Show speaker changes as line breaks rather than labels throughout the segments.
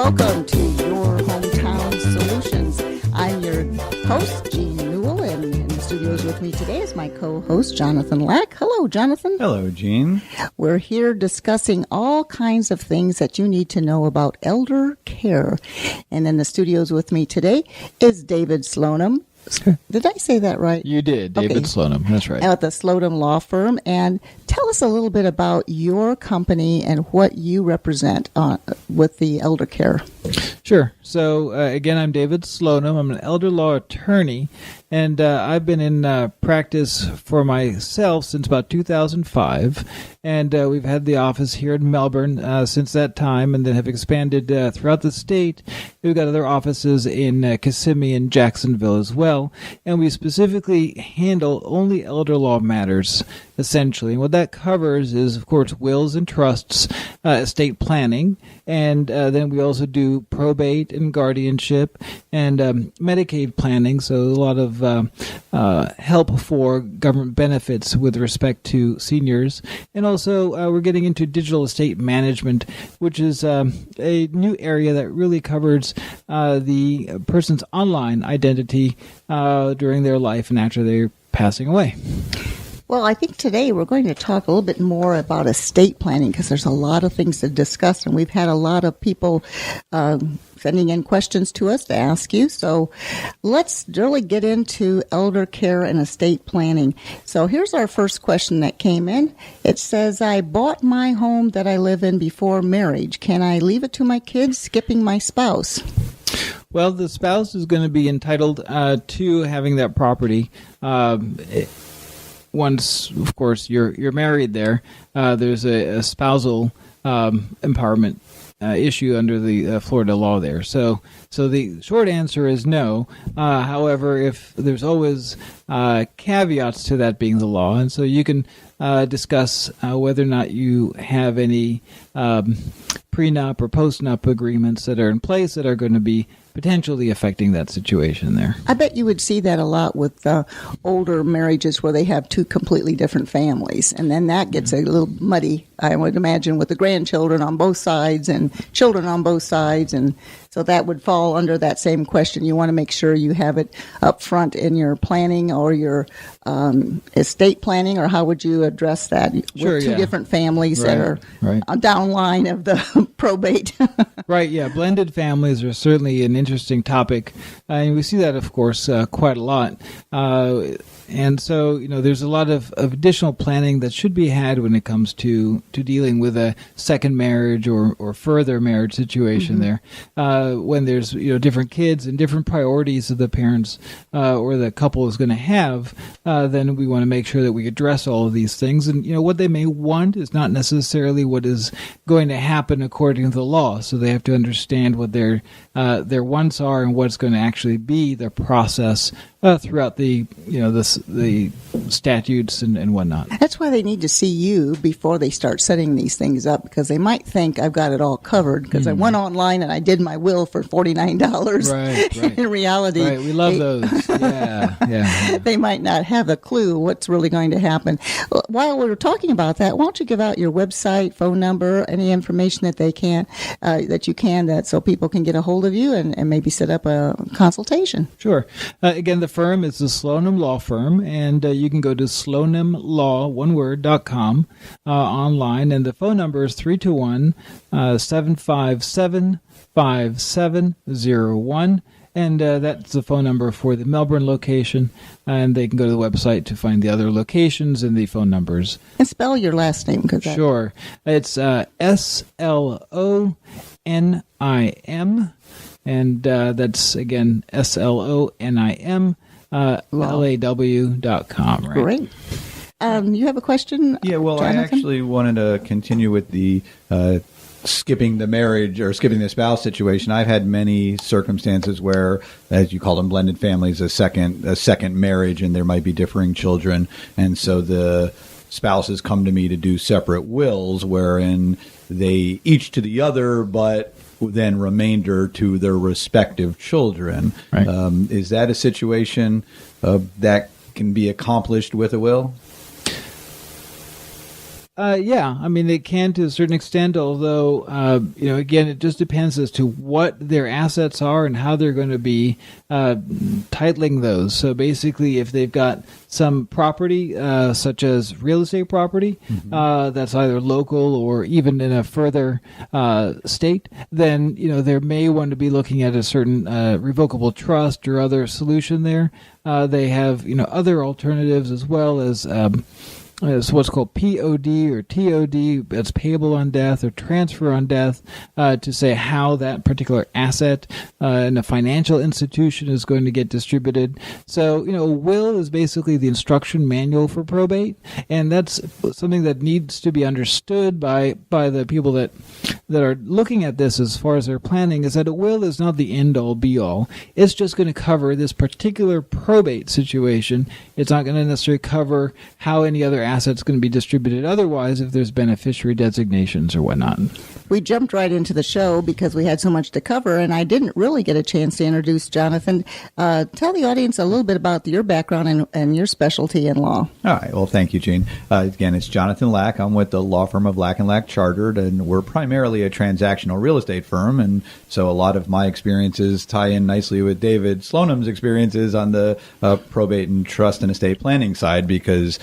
welcome to Your Hometown Solutions. I'm your host, Jean Newell, and in the studios with me today is my co-host, Jonathan Lack. Hello, Jonathan.
Hello, Jean.
We're here discussing all kinds of things that you need to know about elder care. And in the studios with me today is David Slonim. Did I say that right?
You did, David Slonim. That's right.
At the Slonim Law Firm. And tell us a little bit about your company and what you represent with the elder care.
Sure. So, again, I'm David Slonim. I'm an elder law attorney, and I've been in practice for myself since about 2005, and we've had the office here in Melbourne since that time, and then have expanded throughout the state. We've got other offices in Kissimmee and Jacksonville as well, and we specifically handle only elder law matters, essentially. And what that covers is, of course, wills and trusts, estate planning, and then we also do probate and guardianship and Medicaid planning, so a lot of help for government benefits with respect to seniors. And also we're getting into digital estate management, which is a new area that really covers the person's online identity during their life and after they're passing away.
Well, I think today we're going to talk a little bit more about estate planning because there's a lot of things to discuss, and we've had a lot of people sending in questions to us to ask you. So let's really get into elder care and estate planning. So here's our first question that came in. It says, I bought my home that I live in before marriage. Can I leave it to my kids, skipping my spouse?
Well, the spouse is going to be entitled to having that property. Once, of course, you're married there, there's a spousal empowerment issue under the Florida law there. So the short answer is no. However, if there's always caveats to that being the law, and so you can discuss whether or not you have any prenup or postnup agreements that are in place that are going to be potentially affecting that situation there.
I bet you would see that a lot with older marriages where they have two completely different families, and then that gets a little muddy, I would imagine, with the grandchildren on both sides and children on both sides, and so that would fall under that same question. You want to make sure you have it up front in your planning or your estate planning, or how would you address that?
Sure,
with two different families that are down line of the probate.
Right, yeah. Blended families are certainly an interesting topic. And we see that, of course, quite a lot. And so, there's a lot of additional planning that should be had when it comes to dealing with a second marriage or further marriage situation there. When there's, different kids and different priorities that the parents or the couple is going to have, then we want to make sure that we address all of these things. And, what they may want is not necessarily what is going to happen according to the law. So they have to understand what their wants are and what's going to actually be the process throughout the statutes and whatnot.
That's why they need to see you before they start setting these things up, because they might think I've got it all covered because I went online and I did my will for $49.
Right.
In reality,
we love those. Yeah.
They might not have a clue what's really going to happen. While we're talking about that, why don't you give out your website, phone number, any information that they can, so people can get a hold of you and maybe set up a consultation.
Sure. Again, the firm is the Slonim Law Firm, and you can go to slonimlaw.com online, and the phone number is 321-757-5701, and that's the phone number for the Melbourne location, and they can go to the website to find the other locations and the phone numbers.
And spell your last name.
Sure. It's S-L-O-N-I-M, and that's, again, SLONIM. LAW.com, right?
Great. You have a question?
Yeah, well,
Jonathan?
I actually wanted to continue with the skipping the marriage or skipping the spouse situation. I've had many circumstances where, as you call them, blended families, a second marriage, and there might be differing children, and so the spouses come to me to do separate wills, wherein they each to the other, but then remainder to their respective children.
Right.
Is that a situation that can be accomplished with a will?
Yeah, I mean, they can to a certain extent, although, again, it just depends as to what their assets are and how they're going to be titling those. So basically, if they've got some property, such as real estate property, that's either local or even in a further state, then, they may want to be looking at a certain revocable trust or other solution there. They have, other alternatives as well as so what's called POD or TOD, that's payable on death or transfer on death, to say how that particular asset in a financial institution is going to get distributed. So, a will is basically the instruction manual for probate, and that's something that needs to be understood by the people that are looking at this as far as their planning, is that a will is not the end-all, be-all. It's just going to cover this particular probate situation. It's not going to necessarily cover how any other assets going to be distributed otherwise if there's beneficiary designations or whatnot.
We jumped right into the show because we had so much to cover, and I didn't really get a chance to introduce Jonathan. Tell the audience a little bit about your background and your specialty in law.
All right. Well, thank you, Jean. Again, it's Jonathan Lack. I'm with the law firm of Lack & Lack Chartered, and we're primarily a transactional real estate firm, and so a lot of my experiences tie in nicely with David Sloanham's experiences on the probate and trust and estate planning side, because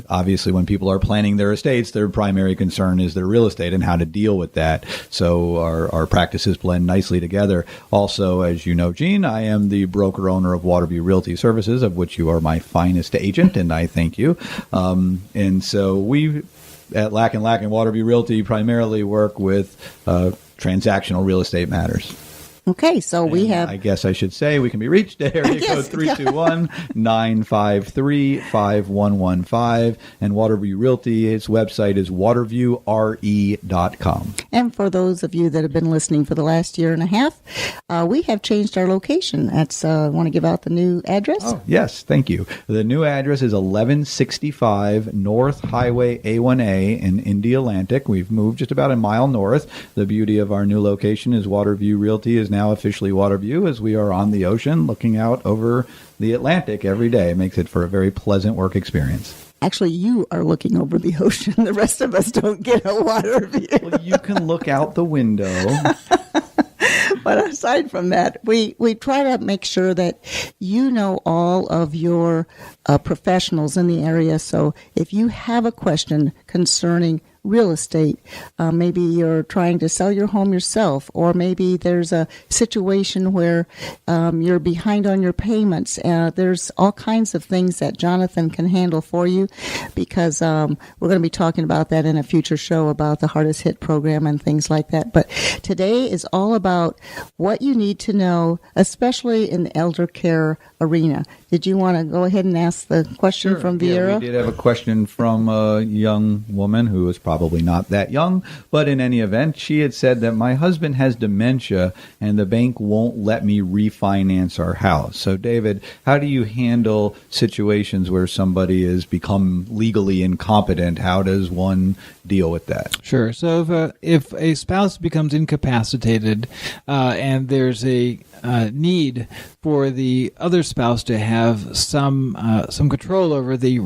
obviously when people are planning their estates, their primary concern is their real estate and how to deal with that. So our practices blend nicely together. Also, as you know, Jean, I am the broker-owner of Waterview Realty Services, of which you are my finest agent, and I thank you. And so we at Lack & Lack and Waterview Realty primarily work with transactional real estate matters.
Okay, so we have...
I guess I should say we can be reached at area code 321-953-5115. And Waterview Realty, its website is waterviewre.com.
And for those of you that have been listening for the last year and a half, we have changed our location. That's want to give out the new address?
Oh, yes, thank you. The new address is 1165 North Highway A1A in Indy Atlantic. We've moved just about a mile north. The beauty of our new location is Waterview Realty is now officially Waterview, as we are on the ocean looking out over the Atlantic every day. It makes it for a very pleasant work experience.
Actually, you are looking over the ocean. The rest of us don't get a water view.
Well, you can look out the window.
But aside from that, we try to make sure that you know all of your professionals in the area. So if you have a question concerning real estate, maybe you're trying to sell your home yourself, or maybe there's a situation where you're behind on your payments. There's all kinds of things that Jonathan can handle for you, because we're going to be talking about that in a future show about the Hardest Hit program and things like that. But today is all about what you need to know, especially in the elder care arena. Did you want to go ahead and ask the question from Vieira?
Yeah, we did have a question from a young woman who was probably not that young, but in any event, she had said that my husband has dementia and the bank won't let me refinance our house. So, David, how do you handle situations where somebody has become legally incompetent? How does one deal with that?
Sure. So if a spouse becomes incapacitated and there's a need for the other spouse to have some control over the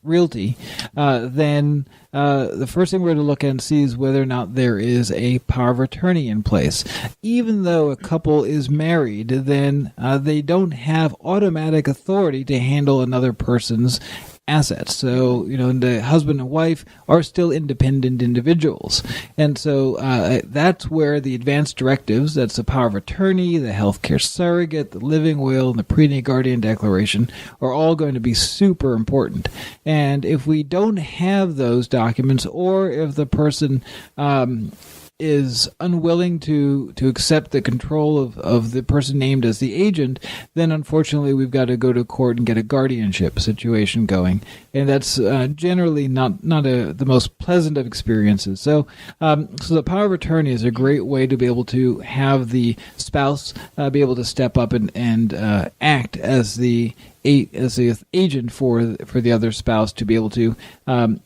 realty, then the first thing we're going to look at and see is whether or not there is a power of attorney in place. Even though a couple is married, then they don't have automatic authority to handle another person's assets. So, the husband and wife are still independent individuals. And so that's where the advanced directives, that's the power of attorney, the healthcare surrogate, the living will, and the prenatal guardian declaration are all going to be super important. And if we don't have those documents, or if the person is unwilling to accept the control of the person named as the agent, then unfortunately we've got to go to court and get a guardianship situation going, and that's generally not the most pleasant of experiences. So the power of attorney is a great way to be able to have the spouse be able to step up and act as the agent for the other spouse to be able to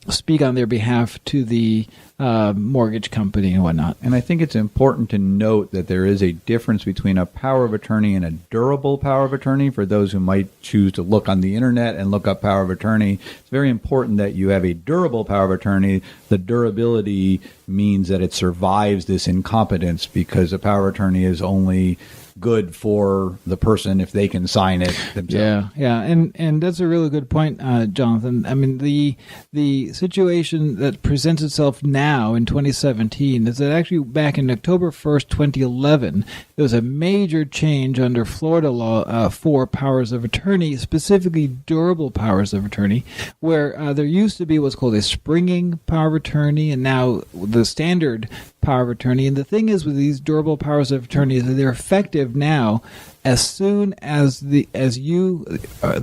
speak on their behalf to the mortgage company and whatnot.
And I think it's important to note that there is a difference between a power of attorney and a durable power of attorney. For those who might choose to look on the internet and look up power of attorney, it's very important that you have a durable power of attorney. The durability means that it survives this incompetence, because a power of attorney is only good for the person if they can sign it themselves.
Yeah, and that's a really good point, Jonathan. I mean, the situation that presents itself now in 2017 is that actually back in October 1st, 2011, there was a major change under Florida law for powers of attorney, specifically durable powers of attorney, where there used to be what's called a springing power of attorney, and now the standard power of attorney. And the thing is with these durable powers of attorney is that they're effective now as soon as the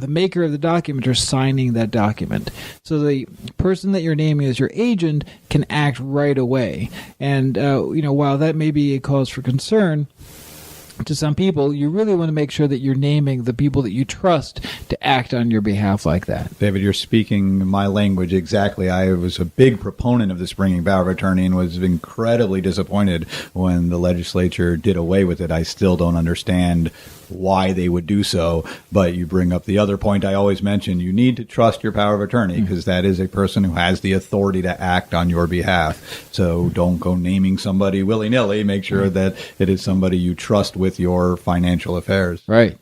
maker of the document, are signing that document. So the person that you're naming as your agent can act right away. And while that may be a cause for concern to some people, you really want to make sure that you're naming the people that you trust to act on your behalf like that.
David, you're speaking my language exactly. I was a big proponent of the springing power of attorney and was incredibly disappointed when the legislature did away with it. I still don't understand why they would do so, but you bring up the other point I always mention. You need to trust your power of attorney, because that is a person who has the authority to act on your behalf. So don't go naming somebody willy-nilly. Make sure that it is somebody you trust with your financial affairs.
Right.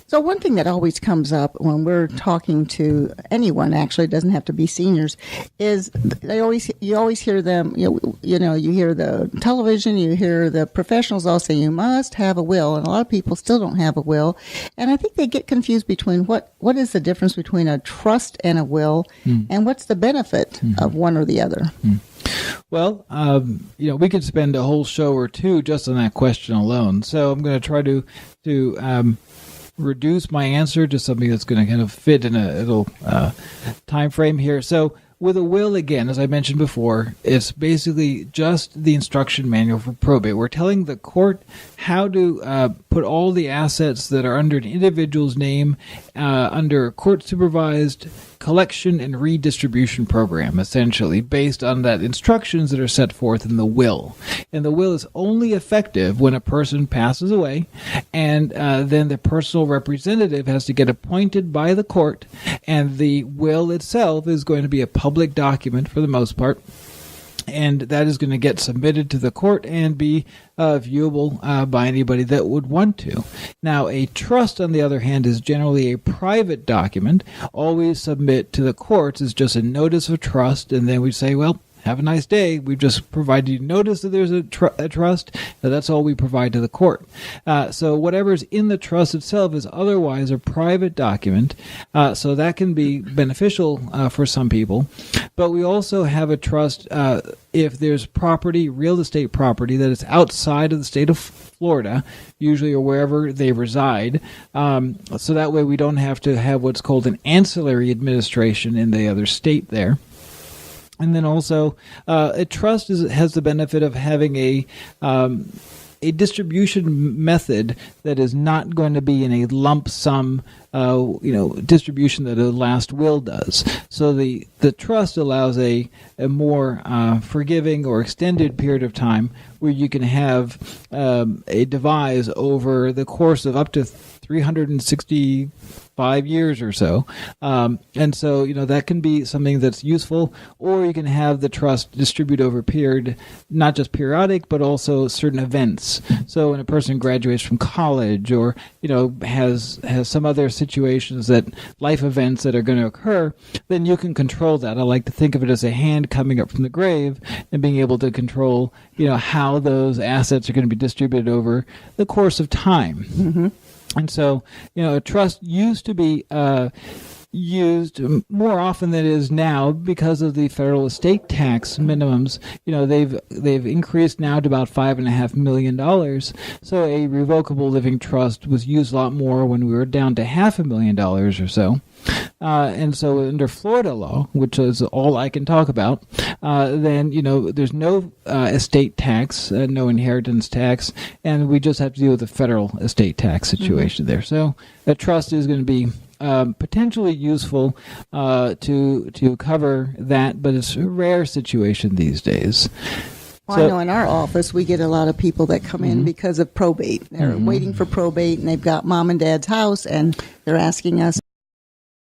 So one thing that always comes up when we're talking to anyone, actually, it doesn't have to be seniors, is you always hear them, you hear the television, you hear the professionals all say you must have a will, and a lot of people still don't have a will. And I think they get confused between what is the difference between a trust and a will, and what's the benefit of one or the other.
Well, we could spend a whole show or two just on that question alone. So I'm going to try to reduce my answer to something that's going to kind of fit in a little time frame here. So with a will, again, as I mentioned before, it's basically just the instruction manual for probate. We're telling the court how to put all the assets that are under an individual's name under a court-supervised collection and redistribution program, essentially, based on that instructions that are set forth in the will. And the will is only effective when a person passes away, and then the personal representative has to get appointed by the court, and the will itself is going to be a public document for the most part. And that is going to get submitted to the court and be viewable by anybody that would want to. Now, a trust, on the other hand, is generally a private document. All we submit to the courts is just a notice of trust, and then we say, well, have a nice day. We've just provided you notice that there's a trust. That's all we provide to the court. So whatever's in the trust itself is otherwise a private document. So that can be beneficial for some people. But we also have a trust if there's property, real estate property, that is outside of the state of Florida, usually, or wherever they reside. So that way we don't have to have what's called an ancillary administration in the other state there. And then also, a trust has the benefit of having a distribution method that is not going to be in a lump sum, distribution that a last will does. So the trust allows a more forgiving or extended period of time where you can have a devise over the course of up to 365 years or so. And so, that can be something that's useful, or you can have the trust distribute over a period, not just periodic, but also certain events. So when a person graduates from college or, has some other situations, that life events that are going to occur, then you can control that. I like to think of it as a hand coming up from the grave and being able to control, how those assets are going to be distributed over the course of time. Mm-hmm. And so, a trust used to be used more often than it is now because of the federal estate tax minimums. They've increased now to about $5.5 million. So a revocable living trust was used a lot more when we were down to $500,000 or so. And so under Florida law, which is all I can talk about, then, there's no estate tax, no inheritance tax, and we just have to deal with the federal estate tax situation there. So a trust is going to be potentially useful to cover that, but it's a rare situation these days.
Well, I know in our office we get a lot of people that come in because of probate. They're waiting for probate, and they've got mom and dad's house, and they're asking us